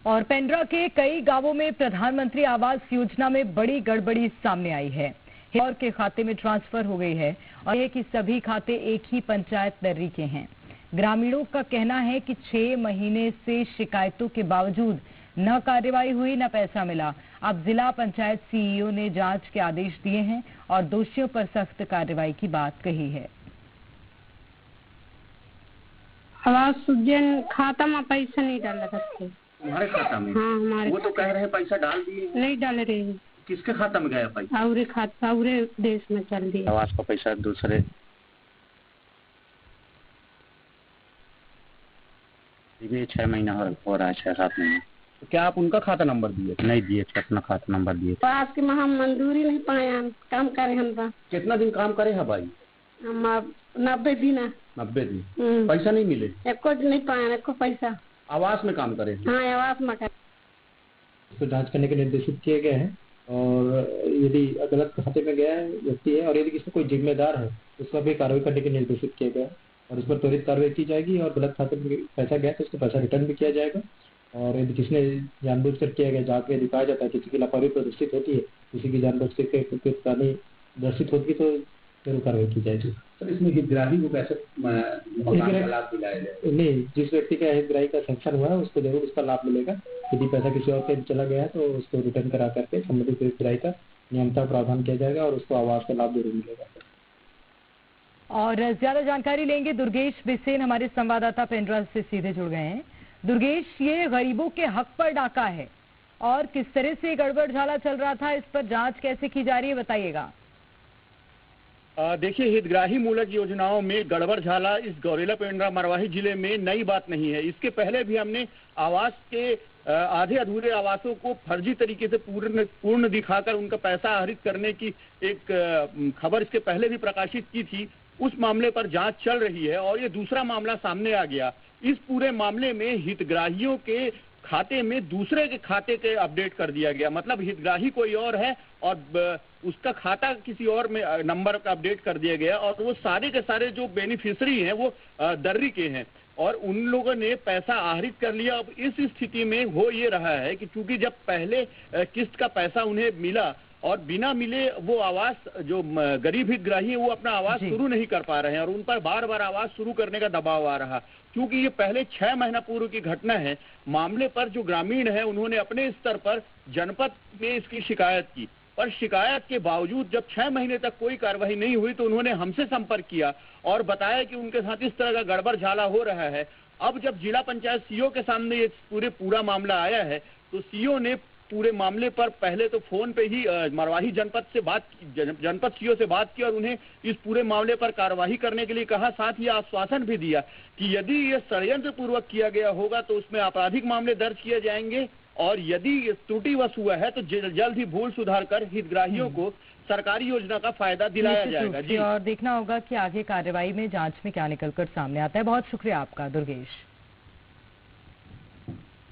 और पेंड्रा के कई गांवों में प्रधानमंत्री आवास योजना में बड़ी गड़बड़ी सामने आई है और के खाते में ट्रांसफर हो गई है और यह कि सभी खाते एक ही पंचायत दर्री के हैं। ग्रामीणों का कहना है कि 6 महीने से शिकायतों के बावजूद न कार्रवाई हुई न पैसा मिला। अब जिला पंचायत सीईओ ने जांच के आदेश दिए हैं और दोषियों पर सख्त कार्रवाई की बात कही है। आवास खाता में पैसा नहीं डाला करते। तुम्हारे खाता में? हाँ, हमारे। वो तो कह रहे हैं पैसा डाल दिए। नहीं डाल रहे हैं। किसके खाता में गया पैसा? औरे खाता औरे देश में चल दिया। आवास का पैसा दूसरे ये 6 महीना हो रहा है, 6-7 महीने। तो क्या आप उनका खाता नंबर दिए? नहीं दिए, अपना खाता नंबर दिए। आवास की हम मंजूरी नहीं पाया, काम करे हम। कितना दिन काम करे है भाई? हम 90 दिन। 90 दिन पैसा नहीं मिले? एको नहीं पाया, एको पैसा। आवास में काम करे? हाँ, आवास में करे। इसको जांच करने के निर्देशित किए गए हैं और यदि गलत खाते में गया है व्यक्ति है और यदि किसी कोई जिम्मेदार है उसका भी कार्रवाई करने के निर्देशित किए गए हैं और इस पर त्वरित कार्रवाई की जाएगी और गलत खाते में पैसा गया तो उसको पैसा रिटर्न भी किया जाएगा। और यदि किसने जानबूझकर किया गया, जाके यदि पाया जाता है किसी की लापरवाही प्रदर्शित होती है, किसी की जानबूझ के प्रदर्शित होती है तो जरूर कार्रवाई की जाएगी। सर, इसमें हितग्राही को कैसे लाभ दिलाया जाए? नहीं, जिस व्यक्ति का हितग्राही का सैंक्शन हुआ है उसको जरूर उसका लाभ मिलेगा। यदि पैसा किसी और के चला गया है तो उसको रिटर्न करा करके संबंधित हितग्राही का नियमता प्रावधान किया जाएगा और उसको आवास का लाभ जरूर मिलेगा। और ज्यादा जानकारी लेंगे दुर्गेश बिसेन, हमारे संवाददाता पेंड्रा से सीधे जुड़ गए हैं। दुर्गेश, ये गरीबों के हक पर डाका है और किस तरह से गड़बड़ झाला चल रहा था, इस पर जांच कैसे की जा रही है, बताइएगा। देखिए, हितग्राही मूलक योजनाओं में गड़बड़ झाला इस गौरेला पेंड्रा मरवाही जिले में नई बात नहीं है। इसके पहले भी हमने आवास के आधे अधूरे आवासों को फर्जी तरीके से पूर्ण दिखाकर उनका पैसा आहरित करने की एक खबर इसके पहले भी प्रकाशित की थी। उस मामले पर जांच चल रही है और ये दूसरा मामला सामने आ गया। इस पूरे मामले में हितग्राहियों के खाते में दूसरे के खाते के अपडेट कर दिया गया। मतलब हितग्राही कोई और है और उसका खाता किसी और में नंबर का अपडेट कर दिया गया और वो सारे के सारे जो बेनिफिशियरी हैं वो दर्री के हैं और उन लोगों ने पैसा आहरित कर लिया। अब इस स्थिति में हो ये रहा है कि चूंकि जब पहले किस्त का पैसा उन्हें मिला और बिना मिले वो आवास जो गरीब हितग्राही है वो अपना आवास शुरू नहीं कर पा रहे हैं और उन पर बार बार आवास शुरू करने का दबाव आ रहा। क्योंकि ये पहले 6 महीना पूर्व की घटना है। मामले पर जो ग्रामीण है उन्होंने अपने स्तर पर जनपद में इसकी शिकायत की, पर शिकायत के बावजूद जब 6 महीने तक कोई कार्रवाई नहीं हुई तो उन्होंने हमसे संपर्क किया और बताया कि उनके साथ इस तरह का गड़बड़ झाला हो रहा है। अब जब जिला पंचायत सीईओ के सामने ये पूरा मामला आया है तो सीईओ ने पूरे मामले पर पहले तो फोन पे ही मरवाही जनपद सीईओ से बात की और उन्हें इस पूरे मामले पर कार्रवाई करने के लिए कहा। साथ ही आश्वासन भी दिया कि यदि ये षड्यंत्र पूर्वक किया गया होगा तो उसमें आपराधिक मामले दर्ज किए जाएंगे और यदि त्रुटिवश हुआ है तो जल्द ही भूल सुधार कर हितग्राहियों को सरकारी योजना का फायदा दिलाया जाएगा। जी, और देखना होगा कि आगे कार्रवाई में जांच में क्या निकलकर सामने आता है। बहुत शुक्रिया आपका दुर्गेश।